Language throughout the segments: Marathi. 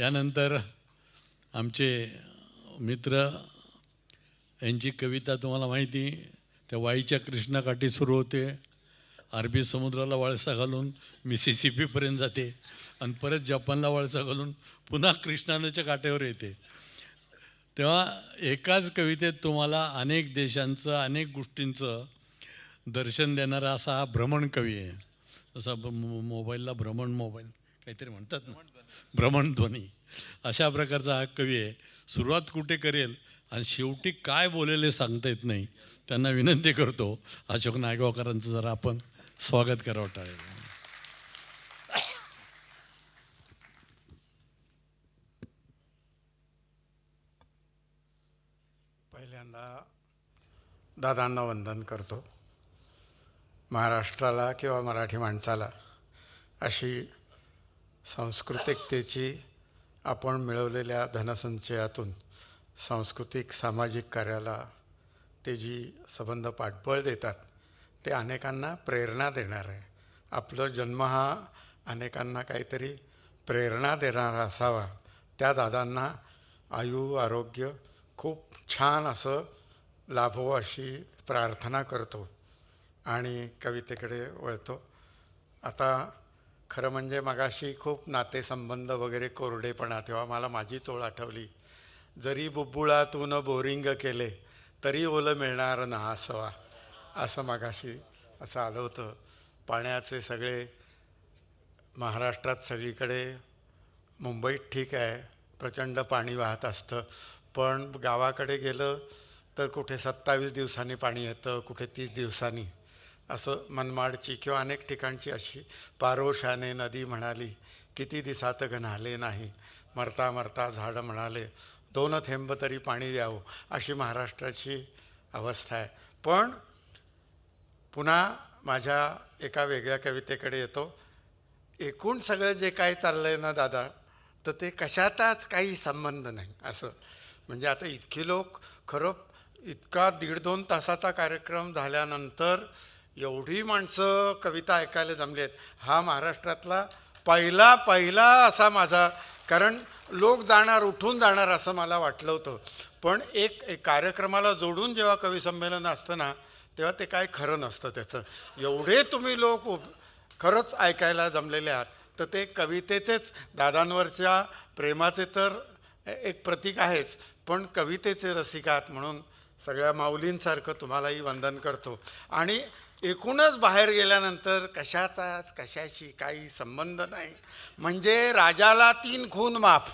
यानंतर आमचे मित्र यांची कविता तुम्हाला माहिती, त्या वाईच्या कृष्णाकाठी सुरू होते, अरबी समुद्राला वळसा घालून मिसिसिपीपर्यंत जाते आणि परत जपानला वळसा घालून पुन्हा कृष्णा नदीच्या काठावर येते. तेव्हा एकाच कवितेत तुम्हाला अनेक देशांचं, अनेक गोष्टींचं दर्शन देणारा असा हा भ्रमण कवी आहे. जसा मोबाईलला भ्रमण मोबाईल काहीतरी म्हणतात ना, भ्रमणध्वनी, अशा प्रकारचा हा कवी आहे. सुरुवात कुठे करेल आणि शेवटी काय बोलेले सांगता येत नाही. त्यांना विनंती करतो अशोक नायगावकरांचं जरा आपण स्वागत करावं टाळेल. पहिल्यांदा दादांना वंदन करतो. महाराष्ट्राला किंवा मराठी माणसाला अशी सांस्कृतिकतेची आपण मिळवलेल्या धनसंचयातून सांस्कृतिक सामाजिक कार्याला ते जी संबंध पाठबळ देतात ते अनेकांना प्रेरणा देणार आहे. आपला जन्म हा अनेकांना काहीतरी प्रेरणा देणारा असावा. त्या दादांना आयु आरोग्य खूप छान असं लाभो अशी प्रार्थना करतो आणि कवितेकडे वळतो. आता खरं म्हणजे मगाशी खूप नातेसंबंध वगैरे कोरडेपणा, तेव्हा मला माझीच ओळ आठवली. जरी बुब्बुळातून बोरिंग केले तरी ओलं मिळणार ना असवा, असं मगाशी असं आलं होतं. पाण्याचे सगळे महाराष्ट्रात सगळीकडे, मुंबईत ठीक आहे प्रचंड पाणी वाहत असतं, पण गावाकडे गेलं तर कुठे 27 दिवसांनी पाणी येतं, कुठे 30 दिवसांनी. असं मनमाडची किंवा अनेक ठिकाणची अशी पारोशाने नदी म्हणाली, किती दिसात गणाले नाही, मरता मरता झाडं म्हणाले 2 थेंब तरी पाणी द्यावं, अशी महाराष्ट्राची अवस्था आहे. पण पुन्हा माझ्या एका वेगळ्या कवितेकडे येतो. एकूण सगळं जे काही चाललं आहे ना दादा, तर ते कशाचाच काही संबंध नाही. असं म्हणजे आता इतकी लोक, खरं इतका 1.5-2 तासाचा कार्यक्रम झाल्यानंतर एवढी माणसं कविता ऐकायला जमली आहेत. हा महाराष्ट्रातला पहिला असा माझा, कारण लोक जाणार उठून जाणार असं मला वाटलं होतं, पण एक कार्यक्रमाला जोडून जेव्हा कवी संमेलन असतं ना, तेव्हा ते काय खरं नसतं त्याचं. एवढे तुम्ही लोक खरंच ऐकायला जमलेले आहात, तर ते कवितेचेच, दादांवरच्या प्रेमाचे तर एक प्रतीक आहेच, पण कवितेचे रसिक आहात म्हणून सगळ्या माऊलींसारखं तुम्हालाही वंदन करतो. आणि एकूणच बाहेर गेल्यानंतर कशाचाच कशाशी काही संबंध नाही. म्हणजे राजाला 3 खून माफ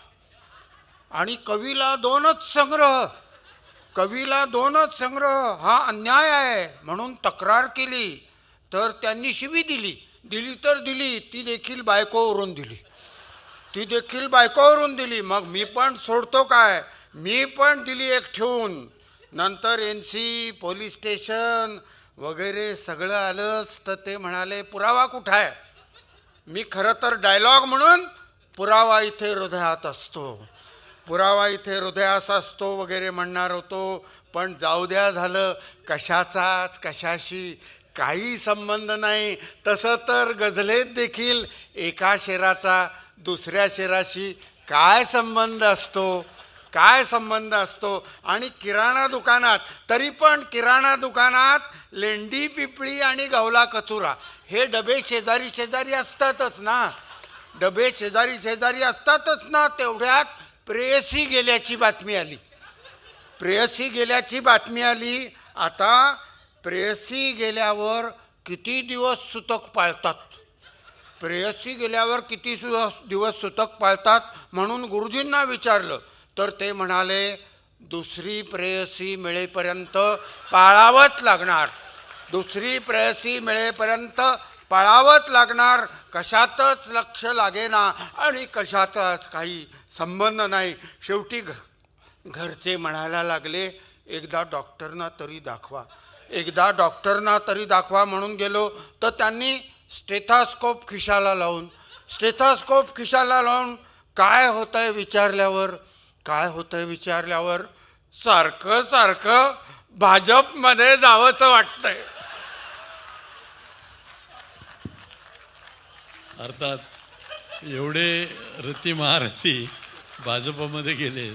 आणि कवीला 2च संग्रह, कवीला 2च संग्रह हा अन्याय आहे म्हणून तक्रार केली, तर त्यांनी शिवी दिली तर दिली, ती देखील बायकोवरून दिली, ती देखील बायकोवरून दिली. मग मी पण सोडतो काय, मी पण दिली एक ठेवून. नंतर NC पोलीस स्टेशन वगैरे सगळं आलंच, तर ते म्हणाले पुरावा कुठं आहे. मी खरं तर डायलॉग म्हणून पुरावा इथे हृदयात असतो, पुरावा इथे हृदयात असतो वगैरे म्हणणार होतो, पण जाऊ द्या झालं. कशाचाच कशाशी काही संबंध नाही. तसं तर गझलेत देखील एका शेराचा दुसऱ्या शेराशी काय संबंध असतो, काय संबंध असतो. आणि किराणा दुकानात, तरी पण किराणा दुकानात लेंडी पिपळी आणि गवला कचुरा हे डबे शेजारी शेजारी असतातच ना, डबे शेजारी शेजारी असतातच ना. तेवढ्यात प्रेयसी गेल्याची बातमी आली, प्रेयसी गेल्याची बातमी आली. आता प्रेयसी गेल्यावर किती दिवस सुतक पाळतात, प्रेयसी गेल्यावर किती दिवस सुतक पाळतात म्हणून गुरुजींना विचारलं, तर ते म्हणाले दुसरी प्रेयसी मिळेपर्यंत पाळावंच लागणार, दुसरी प्रेयसी मिळेपर्यंत पाळावंच लागणार. कशातच लक्ष लागेना आणि कशाचाच काही संबंध नाही. शेवटी घरचे म्हणायला लागले एकदा डॉक्टरना तरी दाखवा, एकदा डॉक्टरना तरी दाखवा म्हणून गेलो, तर त्यांनी स्टेथॉस्कोप खिशाला लावून, स्टेथॉस्कोप खिशाला लावून काय होतंय विचारल्यावर, काय होतंय विचारल्यावर सारखं सारखं भाजपमध्ये जावंसं वाटतंय. अर्थात एवढे रती महारथी भाजपमध्ये गेले.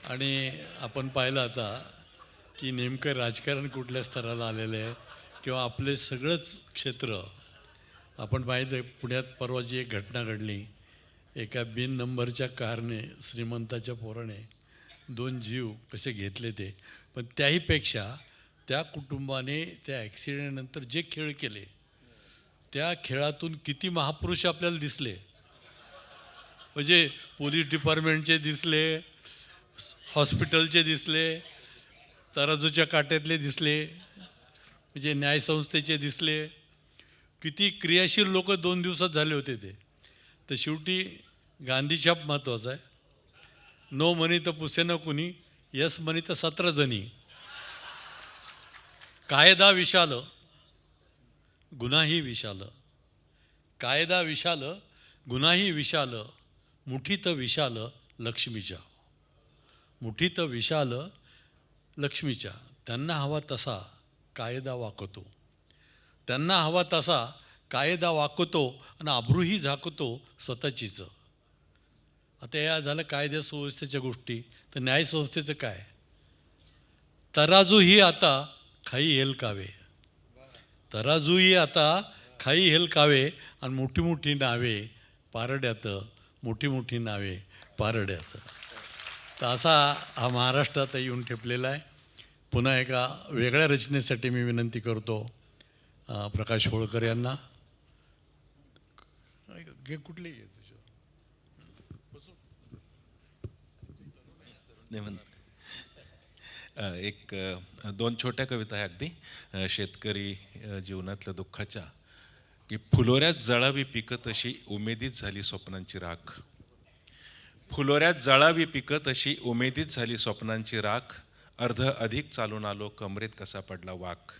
आणि आपण पाहिलं आता की नेमकं राजकारण कुठल्या स्तराला आलेलं आहे किंवा आपले सगळंच क्षेत्र. आपण पाहिलं पुण्यात परवाची एक घटना घडली. एका बिन नंबरच्या कारने श्रीमंताच्या पोराने 2 जीव कसे घेतले ते. पण त्याहीपेक्षा त्या कुटुंबाने त्या ॲक्सिडेंटनंतर जे खेळ केले, त्या खेळातून किती महापुरुष आपल्याला दिसले. म्हणजे पोलीस डिपार्टमेंटचे दिसले, हॉस्पिटलचे दिसले, तराजूच्या काट्यातले दिसले, म्हणजे न्यायसंस्थेचे दिसले. किती क्रियाशील लोक 2 दिवसात झाले होते ते. तर शेवटी गांधीछाप महत्त्वाचा आहे. नो म्हणी तर पुसे न कुणी, यस म्हणी तर 17 जणी. कायदा विशाल गुन्हाही विशाल, कायदा विशाल गुन्हाही विशाल, मुठीत विशाल लक्ष्मीच्या, मुठीत विशाल लक्ष्मीच्या. त्यांना हवा तसा कायदा वाकतो, त्यांना हवा तसा कायदा वाकतो आणि अब्रूही झाकतो स्वतःचीच. आता या झालं कायदा सुव्यवस्थेच्या गोष्टी. तर न्यायसंस्थेचं काय? तराजूही आता खाई हेलकावे, तराजूही आता खाई हेलकावे आणि मोठी मोठी नावे पारड्यात, मोठी मोठी नावे पारड्यात. तर असा हा महाराष्ट्रात येऊन ठेपलेला आहे. पुन्हा एका वेगळ्या रचनेसाठी मी विनंती करतो प्रकाश होळकर यांना. कुठली घे एक 2 छोट्या कविता आहे अगदी शेतकरी जीवनातल्या दुःखाच्या. की फुलोऱ्यात जळावी पिकत अशी उमेदीच झाली स्वप्नांची राख, फुलोऱ्यात जळावी पिकत अशी उमेदीच झाली स्वप्नांची राख, अर्ध अधिक चालून आलो कमरेत कसा पडला वाक.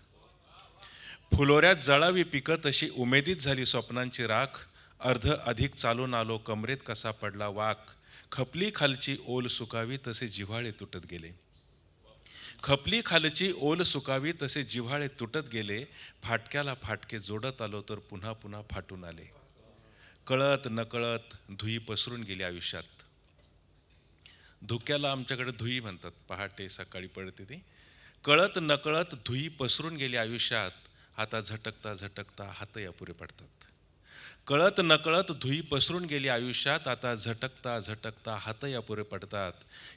फुलोऱ्यात जळावी पिकत अशी उमेदीच झाली स्वप्नांची राख, अर्ध अधिक चालून आलो कमरेत कसा पडला वाक. खपली खालची ओल सुकावी तसे जिव्हाळे तुटत गेले, खपली खालची ओल सुकावी तसे जिव्हाळे तुटत गेले, फाटक्याला फाटके जोडत आलो तर पुन्हा पुन्हा फाटून आले. कळत नकळत धुई पसरून गेली आयुष्यात. धुक्याला आमच्याकडे धुई म्हणतात, पहाटे सकाळी पडते ती. कळत नकळत धुई पसरून गेली आयुष्यात, आता झटकता झटकता हात अपुरे पडतात. कळत नकळत धुई पसरून गेली आयुष्यात, आता झटकता झटकता हात अपुरे पडतात.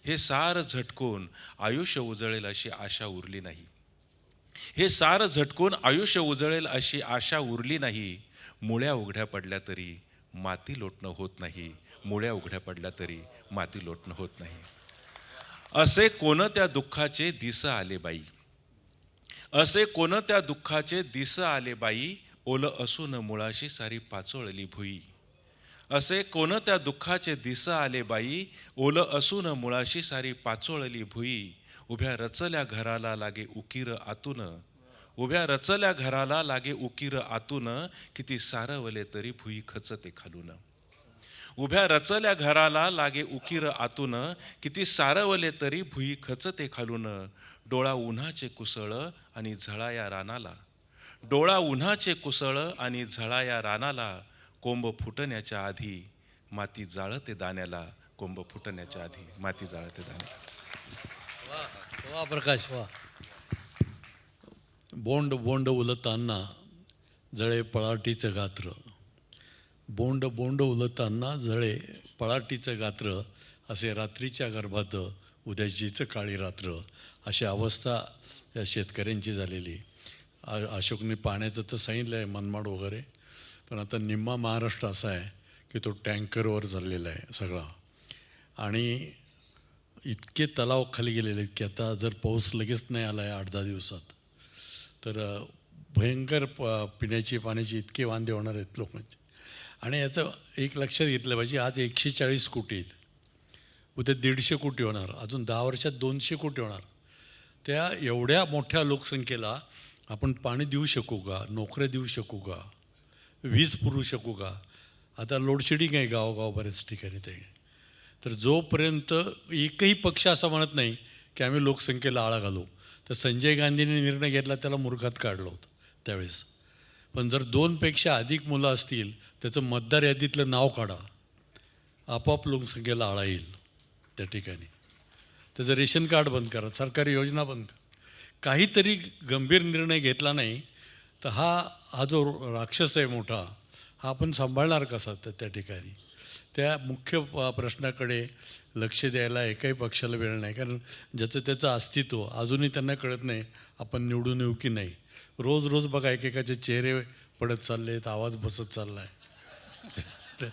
हे सार झटकून आयुष्य उजळेल अशी आशा उरली नाही, हे सार झटकून आयुष्य उजळेल अशी आशा उरली नाही. मुळ्या उघड्या पडल्या तरी माती लोटणं होत नाही, मुळ्या उघड्या पडल्या तरी माती लोटणं होत नाही. असे कोणत्या दुःखाचे दिस आले बाई, असे कोणत्या दुःखाचे दिस आले बाई, ओल असून मुळाशी सारी पाचोळली भुई. असे कोणत्या दुःखाचे दिस आले बाई, ओल असून मुळाशी सारी पाचोळली भुई. उभ्या रचल्या घराला लागे उकीर आतून, उभ्या रचल्या घराला लागे उकीर आतून, किती सारवले तरी भुई खचते खालून. उभ्या रचल्या घराला लागे उकीर आतून, किती सारवले तरी भुई खचते खालून. डोळा उन्हाचे कुसळ आणि झळाया रानाला, डोळा उन्हाचे कुसळ आणि झळाया रानाला, कोंब फुटण्याच्या आधी माती जाळते दाण्याला, कोंब फुटण्याच्या आधी माती जाळते दाण्याला. वा वा प्रकाश वा. बोंड बोंड उलताना जळे पळाटीचं गात्र, बोंड बोंड उलताना जळे पळाटीचं गात्र, असे रात्रीच्या गर्भात उद्याचीच काळी रात्र. अशी अवस्था या शेतकऱ्यांची झालेली. अशोकने पाण्याचं तर सांगितलं आहे मनमाड वगैरे, पण आता निम्मा महाराष्ट्र असा आहे की तो टँकरवर चाललेला आहे सगळा. आणि इतके तलाव खाली गेलेले आहेत की आता जर पाऊस लगेच नाही आला आहे 8-10 दिवसात तर भयंकर पिण्याची पाण्याची इतके वांदे होणार आहेत लोकांचे. आणि याचं एक लक्षात घेतलं पाहिजे, आज 140 कोटी आहेत, उद्या 150 कोटी होणार, अजून 10 वर्षात 200 कोटी होणार. त्या एवढ्या मोठ्या लोकसंख्येला आपण पाणी देऊ शकू का, नोकऱ्या देऊ शकू का, वीज पुरवू शकू का? आता लोडशेडिंग आहे गावोगाव बऱ्याच ठिकाणी. ते तर जोपर्यंत एकही पक्ष असा म्हणत नाही की आम्ही लोकसंख्येला आळा घालू, तर संजय गांधींनी निर्णय घेतला त्याला मुर्खात काढलं होतं त्यावेळेस. पण जर 2पेक्षा अधिक मुलं असतील त्याचं मतदार यादीतलं नाव काढा आपोआप लोकसंख्येला आळा येईल त्या ठिकाणी. त्याचं रेशन कार्ड बंद करा, सरकारी योजना बंद करा. काहीतरी गंभीर निर्णय घेतला नाही तर हा जो राक्षस आहे मोठा, हा आपण सांभाळणार कसा त्या ठिकाणी. त्या मुख्य प्रश्नाकडे लक्ष द्यायला एकाही पक्षाला वेळ नाही, कारण ज्याचं त्याचं अस्तित्व अजूनही त्यांना कळत नाही आपण निवडून येऊ की नाही. रोज रोज बघा एकेकाचे चेहरे पडत चालले आहेत, आवाज बसत चालला आहे.